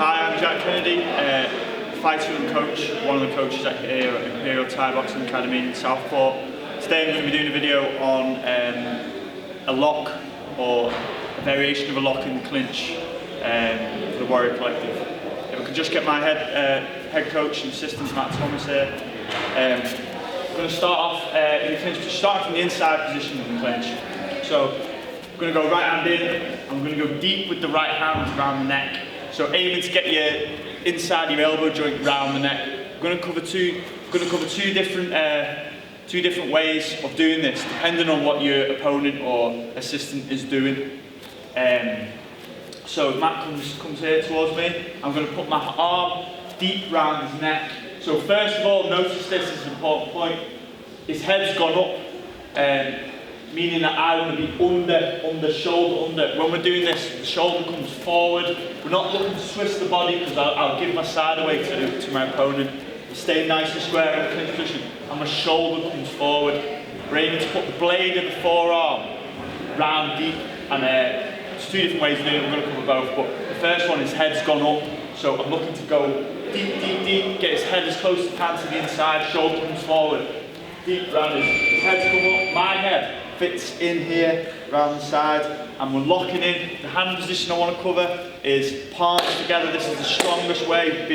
Hi, I'm Jack Kennedy, fighter and coach, one of the coaches at Imperial Thai Boxing Academy in Southport. Today I'm going to be doing a video on a lock, or a variation of a lock in the clinch for the Warrior Collective. If I could just get my head coach and assistant Matt Thomas here. I'm going to start off in the clinch, starting from the inside position of the clinch. So I'm going to go right hand in, I'm going to go deep with the right hand around the neck. So aiming to get your inside your elbow joint round the neck. I'm going to cover two different ways of doing this, depending on what your opponent or assistant is doing. So Matt comes here towards me. I'm going to put my arm deep round his neck. So first of all, notice this is an important point. His head's gone up, meaning that I want to be under, shoulder under. When we're doing this, the shoulder comes forward. We're not looking to twist the body because I'll give my side away to my opponent. Stay nice and square in the clinch position, and my shoulder comes forward. We're aiming to put the blade of the forearm round deep, and there's two different ways of doing it. We're going to cover both, but the first one is head's gone up, so I'm looking to go deep, deep, deep, get his head as close as I can to the inside, shoulder comes forward, deep round his head's come up, my head fits in here, round the side, and we're locking in. The hand position I want to cover is palms together. This is the strongest way,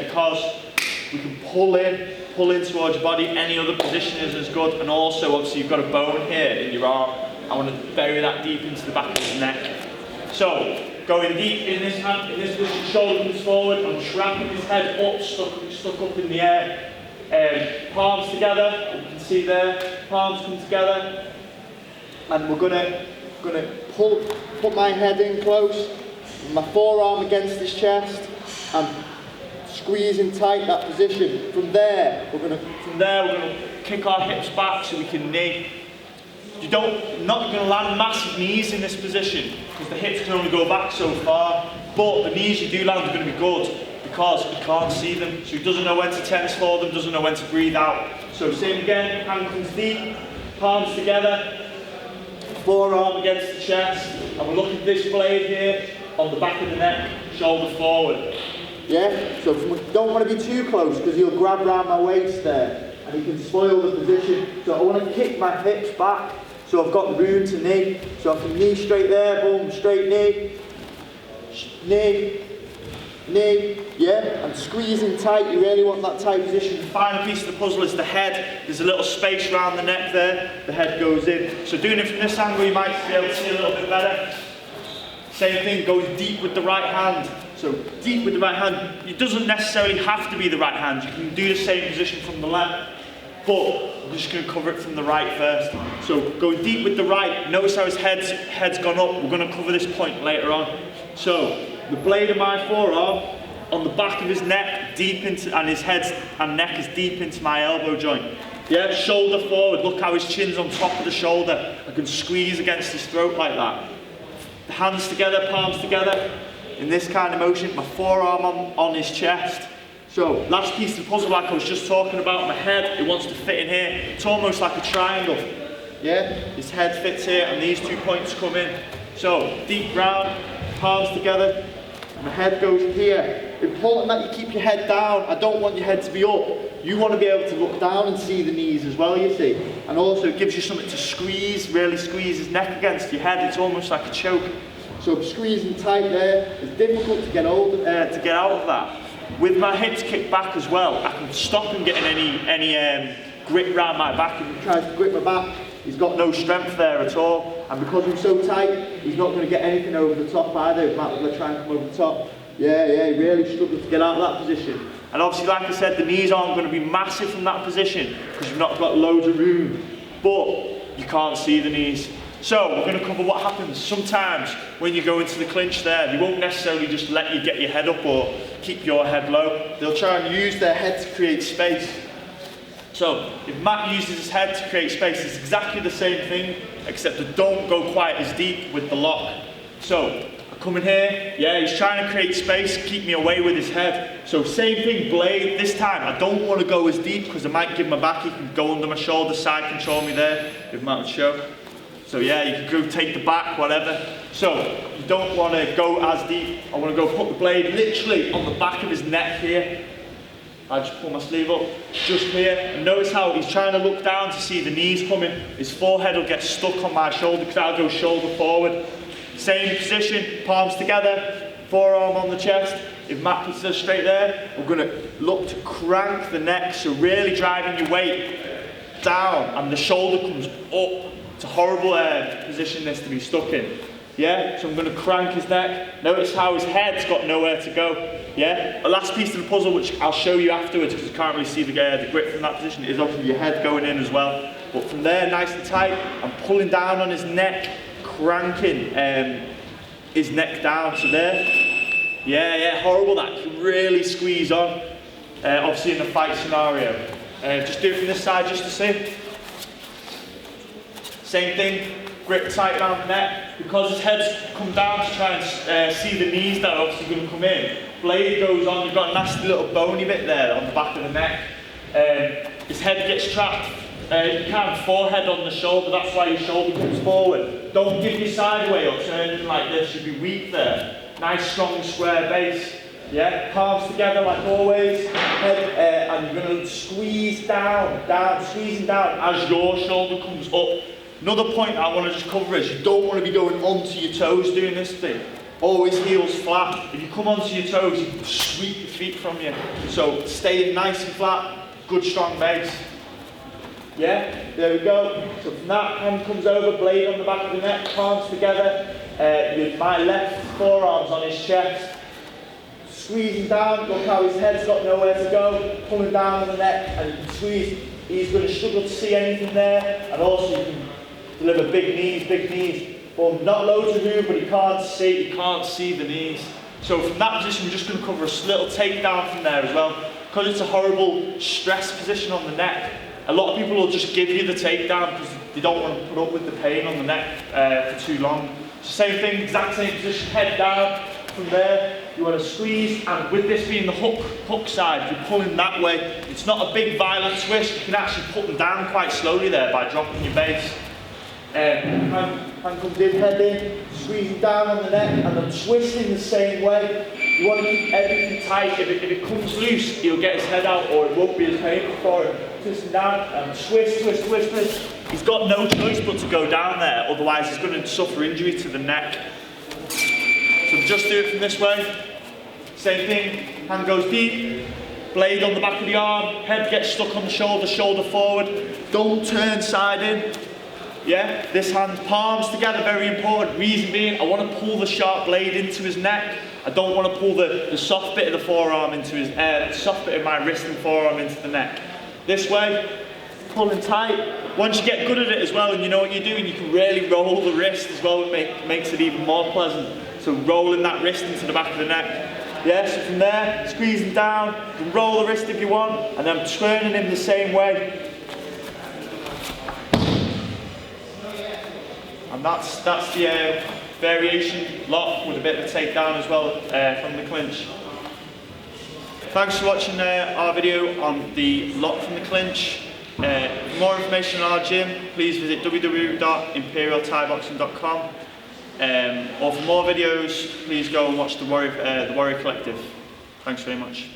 because we can pull in towards your body. Any other position is as good, and also obviously you've got a bone here in your arm. I want to bury that deep into the back of his neck. So going deep in this hand, in this position, shoulder comes forward, I'm trapping his head up, stuck up in the air. Palms together, you can see there, palms come together. And we're gonna put my head in close, my forearm against his chest, and squeezing tight that position. From there, we're gonna kick our hips back so we can knee. Not gonna land massive knees in this position because the hips can only go back so far. But the knees you do land are gonna be good because you can't see them. So he doesn't know when to tense for them, doesn't know when to breathe out. So same again, hand comes deep, palms together. Forearm against the chest, and we're looking at this blade here on the back of the neck, shoulder forward. Yeah, so we don't want to be too close because he'll grab around my waist there and he can spoil the position. So I want to kick my hips back so I've got room to knee. So I can knee straight there, boom, straight knee, knee, yeah, and squeezing tight. You really want that tight position. The final piece of the puzzle is the head. There's a little space around the neck there. The head goes in. So doing it from this angle, you might be able to see a little bit better. Same thing, going deep with the right hand. So deep with the right hand. It doesn't necessarily have to be the right hand. You can do the same position from the left, but I'm just going to cover it from the right first. So going deep with the right. Notice how his head's gone up. We're going to cover this point later on. So the blade of my forearm on the back of his neck, deep into, and his head and neck is deep into my elbow joint. Yeah, shoulder forward. Look how his chin's on top of the shoulder. I can squeeze against his throat like that. The hands together, palms together. In this kind of motion, my forearm on his chest. So last piece of the puzzle, like I was just talking about, my head, it wants to fit in here. It's almost like a triangle. Yeah, his head fits here, and these 2 points come in. So deep round, palms together. My head goes here. Important that you keep your head down. I don't want your head to be up. You want to be able to look down and see the knees as well, you see. And also it gives you something to squeeze, really squeeze his neck against your head. It's almost like a choke. So squeezing tight there. It's difficult to get out of that. With my hips kicked back as well, I can stop him getting any grip around my back. If he tries to grip my back, he's got no strength there at all. And because I'm so tight, he's not going to get anything over the top either. If Matt's going to try and come over the top. Yeah, he really struggles to get out of that position. And obviously, like I said, the knees aren't going to be massive from that position because you've not got loads of room. But you can't see the knees. So we're going to cover what happens sometimes when you go into the clinch there. They won't necessarily just let you get your head up or keep your head low. They'll try and use their head to create space. So if Matt uses his head to create space, it's exactly the same thing, except that don't go quite as deep with the lock. So I come in here, yeah, he's trying to create space, keep me away with his head. So same thing, blade. This time I don't want to go as deep because I might give my back. He can go under my shoulder, side control me there, if Matt would show. So yeah, you can go take the back, whatever. So you don't want to go as deep. I want to go put the blade literally on the back of his neck here. I just pull my sleeve up, just here, and notice how he's trying to look down to see the knees coming. His forehead will get stuck on my shoulder because I'll go shoulder forward. Same position, palms together, forearm on the chest. If Matt puts us straight there, we're going to look to crank the neck, so really driving your weight down, and the shoulder comes up. It's a horrible position this to be stuck in. Yeah, so I'm going to crank his neck. Notice how his head's got nowhere to go. Yeah, the last piece of the puzzle, which I'll show you afterwards because you can't really see the grip from that position, is obviously your head going in as well. But from there, nice and tight, I'm pulling down on his neck, cranking his neck down. So there, yeah, horrible that. You can really squeeze on, obviously in the fight scenario. Just do it from this side just to see. Same thing. Grip tight around the neck. Because his head's come down to try and see the knees that are obviously going to come in, blade goes on, you've got a nasty little bony bit there on the back of the neck. His head gets trapped. You can't forehead on the shoulder, that's why your shoulder comes forward. Don't give your side away or turn in like this, you'll be weak there. Nice strong square base. Yeah, palms together like always. Head, and you're going to squeeze down, squeezing down as your shoulder comes up. Another point I want to just cover is you don't want to be going onto your toes doing this thing. Always heels flat. If you come onto your toes, you sweep your feet from you. So stay nice and flat, good strong base. Yeah, there we go. So from that, hand comes over, blade on the back of the neck, palms together. With my left forearms on his chest. Squeezing down, look how his head's got nowhere to go. Pulling down on the neck, and you can squeeze. He's going to struggle to see anything there, and also you can deliver big knees. Well, not loads of room, but he can't see the knees. So from that position, we're just going to cover a little takedown from there as well. Because it's a horrible stress position on the neck, a lot of people will just give you the takedown because they don't want to put up with the pain on the neck for too long. So same thing, exact same position, head down. From there, you want to squeeze, and with this being the hook side, you're pulling that way. It's not a big violent twist, you can actually put them down quite slowly there by dropping your base. Hand comes in, head in, squeezing down on the neck, and then twisting the same way. You want to keep everything tight. If it comes loose, he'll get his head out, or it won't be as painful for him. Twisting down, and twist. He's got no choice but to go down there, otherwise he's going to suffer injury to the neck. So just do it from this way. Same thing, hand goes deep, blade on the back of the arm, head gets stuck on the shoulder forward. Don't turn side in. Yeah, this hand, palms together, very important. Reason being, I want to pull the sharp blade into his neck. I don't want to pull the soft bit of the forearm into his, soft bit of my wrist and forearm into the neck. This way, pulling tight. Once you get good at it as well and you know what you're doing, you can really roll the wrist as well, it makes it even more pleasant. So rolling that wrist into the back of the neck. Yeah, so from there, squeezing down, you can roll the wrist if you want, and then turning in the same way. And that's the variation lock with a bit of a takedown as well from the clinch. Thanks for watching our video on the lock from the clinch. For more information on our gym, please visit www.imperialthaiboxing.com. Or for more videos, please go and watch the Warrior Collective. Thanks very much.